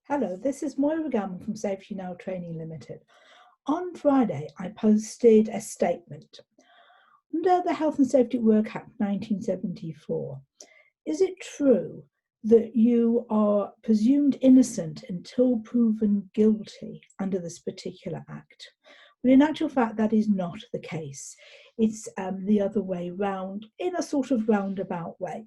Hello, this is Moira Gellman from Safety Now Training Limited. On Friday, I posted a statement. Under the Health and Safety at Work Act 1974, is it true that you are presumed innocent until proven guilty under this particular act? But in actual fact, that is not the case. It's the other way round, in a sort of roundabout way.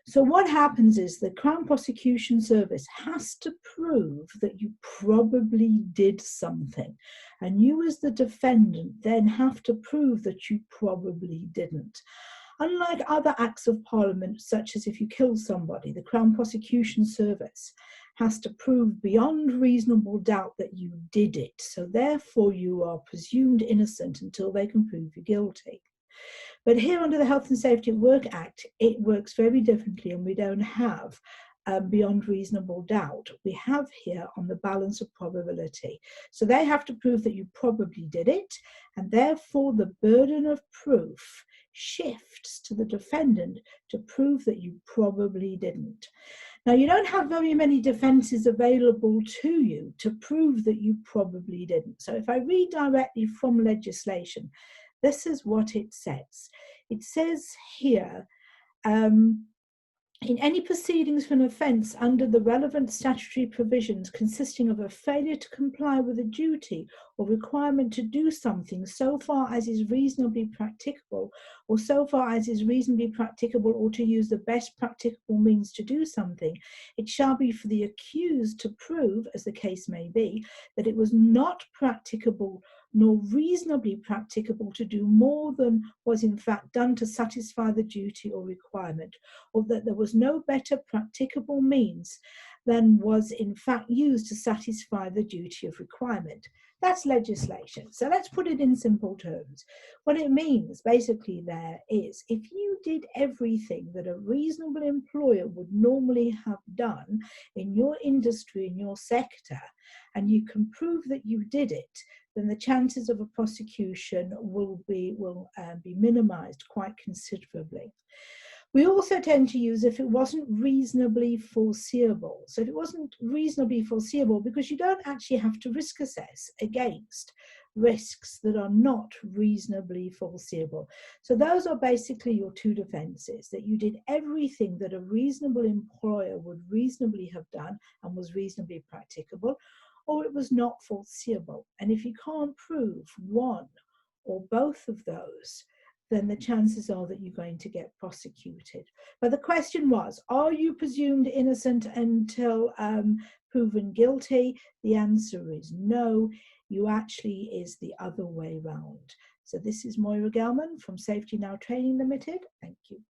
So what happens is the Crown Prosecution Service has to prove that you probably did something. And you as the defendant then have to prove that you probably didn't. Unlike other acts of parliament, such as if you kill somebody, the Crown Prosecution Service has to prove beyond reasonable doubt that you did it. So therefore you are presumed innocent until they can prove you guilty. But here under the Health and Safety at Work Act, it works very differently, and we don't have beyond reasonable doubt. We have here on the balance of probability. So they have to prove that you probably did it, and therefore the burden of proof shifts to the defendant to prove that you probably didn't. Now, you don't have very many defenses available to you to prove that you probably didn't. So if I read directly from legislation, this is what it says. It says here, in any proceedings for an offence under the relevant statutory provisions consisting of a failure to comply with a duty or requirement to do something so far as is reasonably practicable, or so far as is reasonably practicable, or to use the best practicable means to do something, it shall be for the accused to prove, as the case may be, that it was not practicable nor reasonably practicable to do more than was in fact done to satisfy the duty or requirement, or that there was no better practicable means than was in fact used to satisfy the duty of requirement. That's legislation. So let's put it in simple terms. What it means basically there is, if you did everything that a reasonable employer would normally have done in your industry, in your sector, and you can prove that you did it, then the chances of a prosecution will be minimized quite considerably. We also tend to use if it wasn't reasonably foreseeable. So if it wasn't reasonably foreseeable, because you don't actually have to risk assess against risks that are not reasonably foreseeable. So those are basically your two defenses, that you did everything that a reasonable employer would reasonably have done and was reasonably practicable, or it was not foreseeable. And if you can't prove one or both of those, then the chances are that you're going to get prosecuted. But the question was, are you presumed innocent until proven guilty? The answer is no. You actually is the other way round. So this is Moira Gellman from Safety Now Training Limited. Thank you.